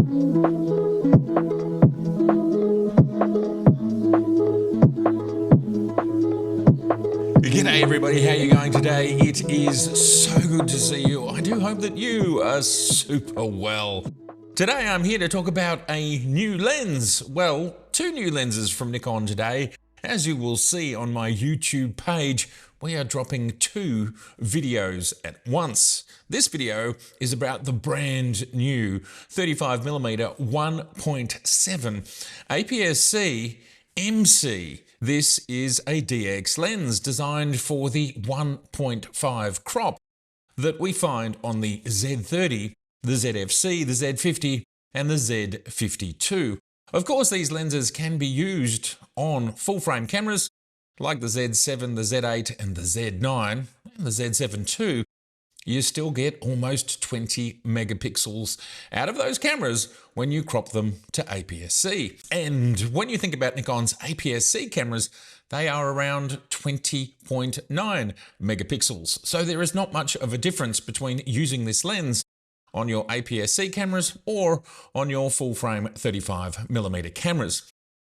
G'day everybody, how are you going today? It is so good to see you. I do hope that you are super well. Today I'm here to talk about a new lens. Well, two new lenses from Nikon today. As you will see on my YouTube page, we are dropping two videos at once. This video is about the brand new 35mm 1.7 APS-C MC. This is a DX lens designed for the 1.5 crop that we find on the Z30, the ZFC, the Z50, and the Z52. Of course, these lenses can be used on full-frame cameras like the Z7, the Z8, and the Z9, and the Z7 too. You still get almost 20 megapixels out of those cameras when you crop them to APS-C. And when you think about Nikon's APS-C cameras, they are around 20.9 megapixels. So there is not much of a difference between using this lens on your APS-C cameras or on your full-frame 35mm cameras.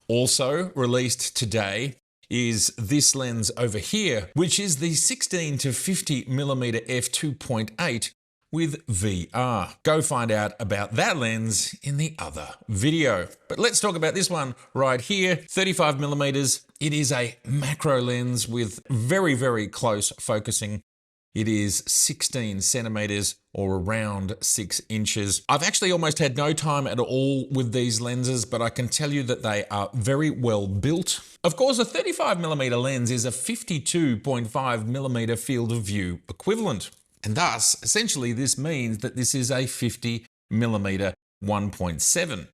Also released today is this lens over here, which is the 16 to 50mm f2.8 with VR. Go find out about that lens in the other video. But let's talk about this one right here, 35mm. It is a macro lens with very, very close focusing. It is 16 centimeters or around 6 inches. I've actually almost had no time at all with these lenses, but I can tell you that they are very well built. Of course, a 35mm lens is a 52.5mm field of view equivalent. And thus, essentially, this means that this is a 50mm 1.7.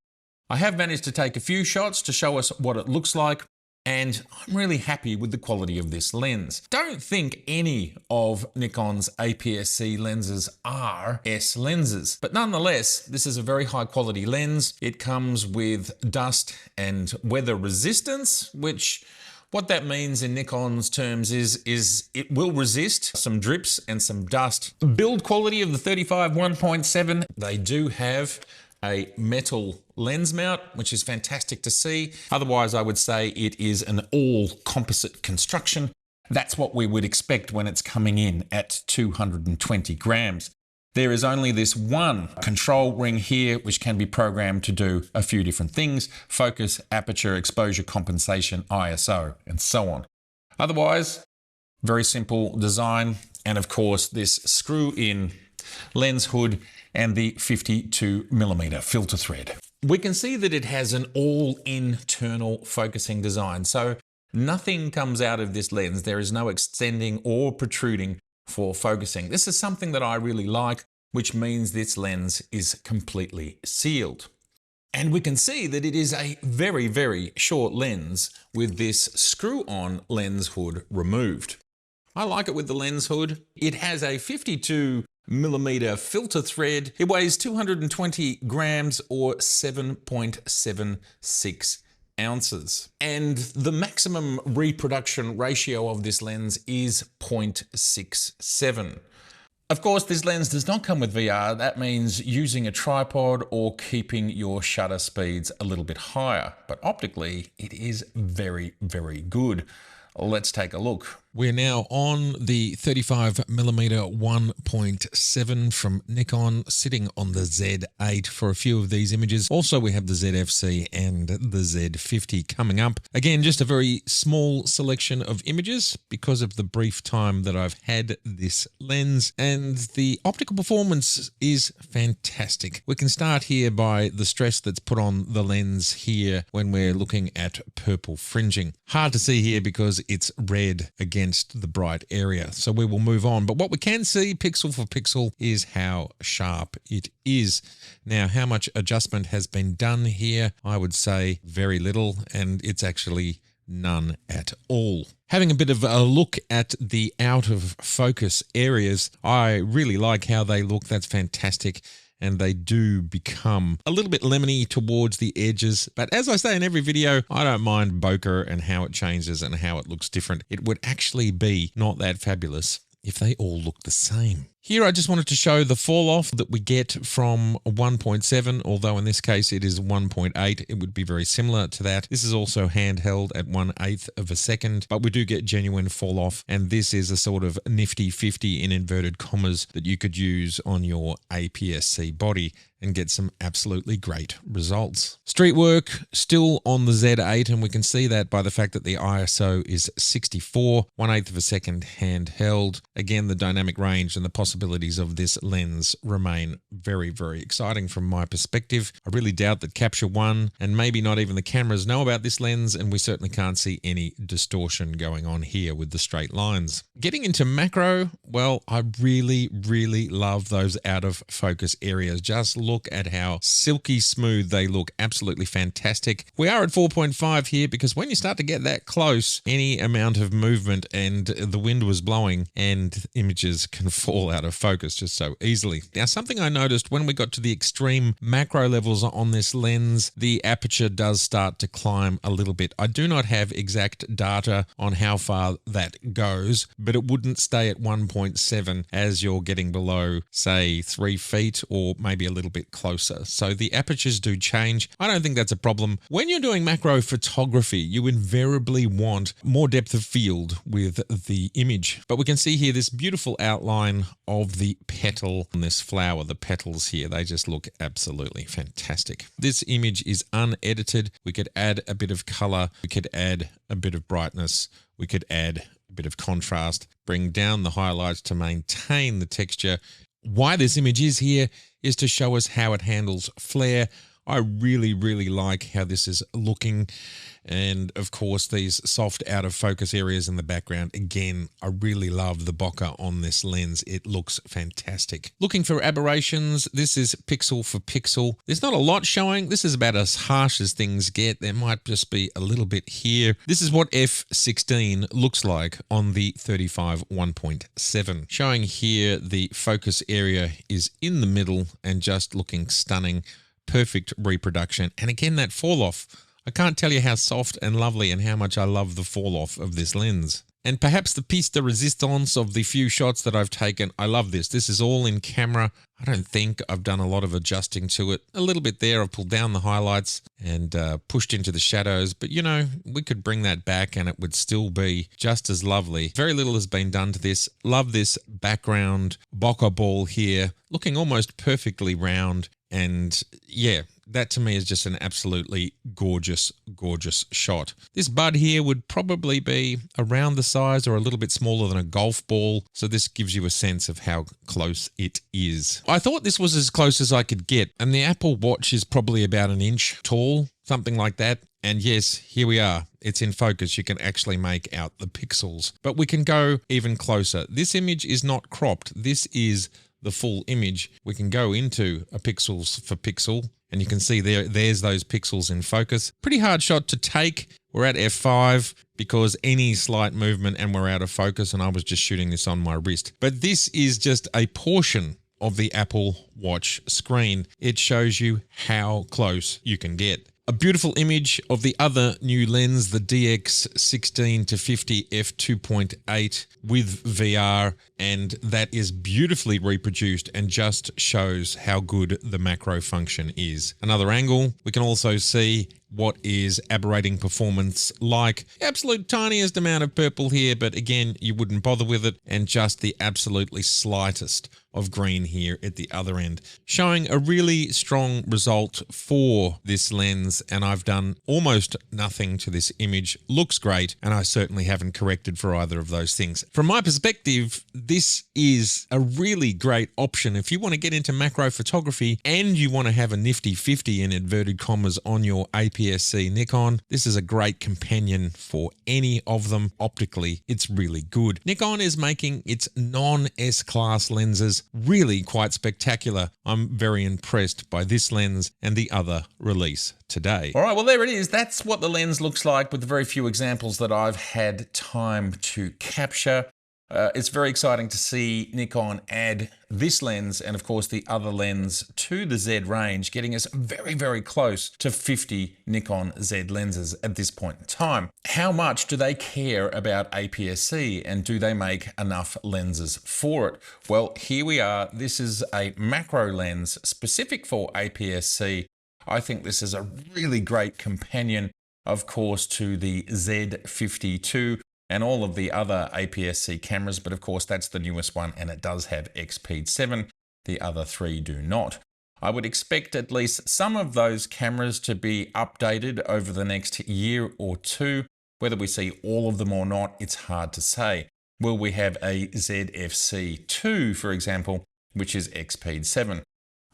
I have managed to take a few shots to show us what it looks like, and I'm really happy with the quality of this lens. Don't think any of Nikon's APS-C lenses are S lenses, but nonetheless, this is a very high quality lens. It comes with dust and weather resistance, which what that means in Nikon's terms is it will resist some drips and some dust. Build quality of the 35 1.7, they do have a metal lens mount, which is fantastic to see. Otherwise, I would say it is an all composite construction. That's what we would expect when it's coming in at 220 grams. There is only this one control ring here, which can be programmed to do a few different things: focus, aperture, exposure, compensation, ISO, and so on. Otherwise, very simple design. And of course, this screw-in lens hood and the 52mm filter thread. We can see that it has an all internal focusing design, so nothing comes out of this lens. There is no extending or protruding for focusing. This is something that I really like, which means this lens is completely sealed. And we can see that it is a very, very short lens with this screw-on lens hood removed. I like it with the lens hood. It has a 52mm filter thread. It weighs 220 grams or 7.76 ounces. And the maximum reproduction ratio of this lens is 0.67. Of course, this lens does not come with VR. That means using a tripod or keeping your shutter speeds a little bit higher. But optically, it is very, very good. Let's take a look. We're now on the 35mm 1.7 from Nikon, sitting on the Z8 for a few of these images. Also, we have the ZFC and the Z50 coming up. Again, just a very small selection of images because of the brief time that I've had this lens, and the optical performance is fantastic. We can start here by the stress that's put on the lens here when we're looking at purple fringing. Hard to see here because it's red against the bright area, so we will move on. But what we can see pixel for pixel is how sharp it is. Now, how much adjustment has been done here? I would say very little, and it's actually none at all. Having a bit of a look at the out of focus areas, I really like how they look. That's fantastic. And they do become a little bit lemony towards the edges. But as I say in every video, I don't mind bokeh and how it changes and how it looks different. It would actually be not that fabulous if they all look the same. Here I just wanted to show the fall off that we get from 1.7, although in this case it is 1.8. It would be very similar to that. This is also handheld at 1/8 of a second, but we do get genuine fall off, and this is a sort of nifty 50 in inverted commas that you could use on your APS-C body and get some absolutely great results. Street work still on the Z8, and we can see that by the fact that the ISO is 64, 1/8 of a second handheld. Again, the dynamic range and the possibilities of this lens remain very, very exciting from my perspective. I really doubt that Capture One and maybe not even the cameras know about this lens, and we certainly can't see any distortion going on here with the straight lines. Getting into macro, well, I really, really love those out of focus areas. Just look at how silky smooth they look. Absolutely fantastic. We are at 4.5 here because when you start to get that close, any amount of movement and the wind was blowing and images can fall out of focus just so easily. Now, something I noticed when we got to the extreme macro levels on this lens, the aperture does start to climb a little bit. I do not have exact data on how far that goes, but it wouldn't stay at 1.7 as you're getting below, say, 3 feet or maybe a little bit closer. So the apertures do change. I don't think that's a problem. When you're doing macro photography, you invariably want more depth of field with the image. But we can see here this beautiful outline of the petal on this flower. The petals here, they just look absolutely fantastic. This image is unedited. We could add a bit of color. We could add a bit of brightness. We could add a bit of contrast, bring down the highlights to maintain the texture. Why this image is here is to show us how it handles flare. I really, really like how this is looking. And of course, these soft out of focus areas in the background. Again, I really love the bokeh on this lens. It looks fantastic. Looking for aberrations, this is pixel for pixel. There's not a lot showing. This is about as harsh as things get. There might just be a little bit here. This is what f16 looks like on the 35 1.7. Showing here the focus area is in the middle and just looking stunning. Perfect reproduction. And again, that fall off. I can't tell you how soft and lovely and how much I love the fall off of this lens. And perhaps the piece de resistance of the few shots that I've taken, I love this. This is all in camera. I don't think I've done a lot of adjusting to it. A little bit there. I've pulled down the highlights and pushed into the shadows. But, you know, we could bring that back and it would still be just as lovely. Very little has been done to this. Love this background bokeh ball here, looking almost perfectly round. And yeah, that to me is just an absolutely gorgeous, gorgeous shot. This bud here would probably be around the size or a little bit smaller than a golf ball. So this gives you a sense of how close it is. I thought this was as close as I could get. And the Apple Watch is probably about an inch tall, something like that. And yes, here we are. It's in focus. You can actually make out the pixels. But we can go even closer. This image is not cropped. This is the full image. We can go into a pixels for pixel and you can see there's those pixels in focus. Pretty hard shot to take. We're at f5 because any slight movement and we're out of focus, and I was just shooting this on my wrist. But this is just a portion of the Apple Watch screen. It shows you how close you can get. A beautiful image of the other new lens, the DX16 to 50 f2.8 with VR, and that is beautifully reproduced and just shows how good the macro function is. Another angle, we can also see what is aberrating performance like. Absolute tiniest amount of purple here, but again, you wouldn't bother with it, and just the absolutely slightest of green here at the other end, showing a really strong result for this lens. And I've done almost nothing to this image. Looks great, and I certainly haven't corrected for either of those things. From my perspective, this is a really great option if you want to get into macro photography and you want to have a nifty 50 in inverted commas on your APS-C Nikon. This is a great companion for any of them. Optically, it's really good. Nikon is making its non-S-class lenses really quite spectacular. I'm very impressed by this lens and the other release today. All right, well, there it is. That's what the lens looks like with the very few examples that I've had time to capture. It's very exciting to see Nikon add this lens and of course the other lens to the Z range, getting us very, very close to 50 Nikon Z lenses at this point in time. How much do they care about APS-C, and do they make enough lenses for it? Well, here we are. This is a macro lens specific for APS-C. I think this is a really great companion, of course, to the Z52 and all of the other APS-C cameras, but of course that's the newest one and it does have XP7. The other three do not. I would expect at least some of those cameras to be updated over the next year or two. Whether we see all of them or not, it's hard to say. Will we have a ZFC2, for example, which is XP7?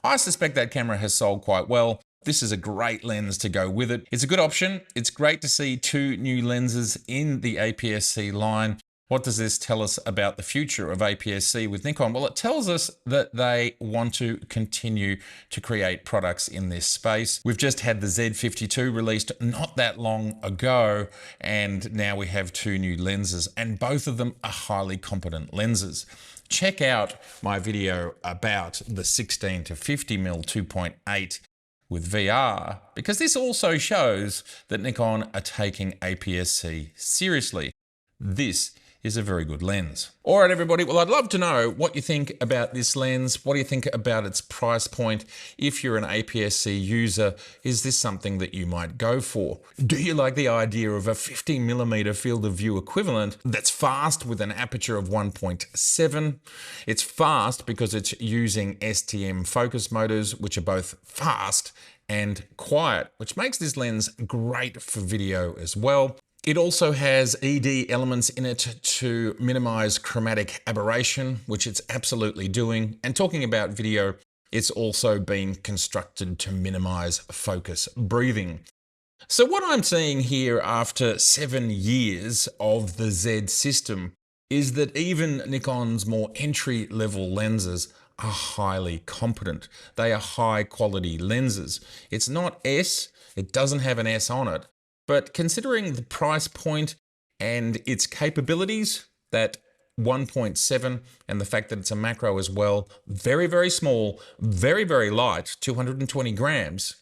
I suspect that camera has sold quite well. This is a great lens to go with it. It's a good option. It's great to see two new lenses in the APS-C line. What does this tell us about the future of APS-C with Nikon? Well, it tells us that they want to continue to create products in this space. We've just had the Z52 released not that long ago, and now we have two new lenses, and both of them are highly competent lenses. Check out my video about the 16 to 50mm 2.8 with VR, because this also shows that Nikon are taking APS-C seriously. This is a very good lens. All right, everybody. Well, I'd love to know what you think about this lens. What do you think about its price point? If you're an APS-C user, is this something that you might go for? Do you like the idea of a 50mm field of view equivalent that's fast with an aperture of 1.7? It's fast because it's using STM focus motors, which are both fast and quiet, which makes this lens great for video as well. It also has ED elements in it to minimize chromatic aberration, which it's absolutely doing. And talking about video, it's also been constructed to minimize focus breathing. So what I'm seeing here after 7 years of the Z system is that even Nikon's more entry-level lenses are highly competent. They are high quality lenses. It's not S, it doesn't have an S on it. But considering the price point and its capabilities, that 1.7, and the fact that it's a macro as well, very, very small, very, very light, 220 grams,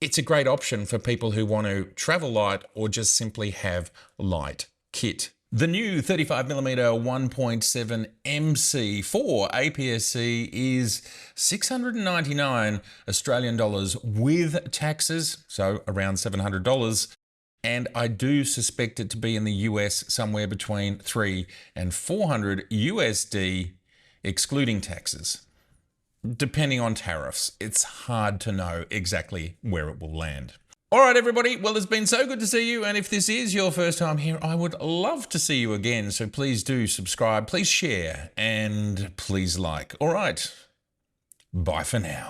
it's a great option for people who want to travel light or just simply have light kit. The new 35mm 1.7 MC for APS-C is 699 Australian dollars with taxes, so around $700. And I do suspect it to be in the US somewhere between 300 and 400 USD, excluding taxes. Depending on tariffs, it's hard to know exactly where it will land. All right, everybody. Well, it's been so good to see you. And if this is your first time here, I would love to see you again. So please do subscribe, please share, and please like. All right. Bye for now.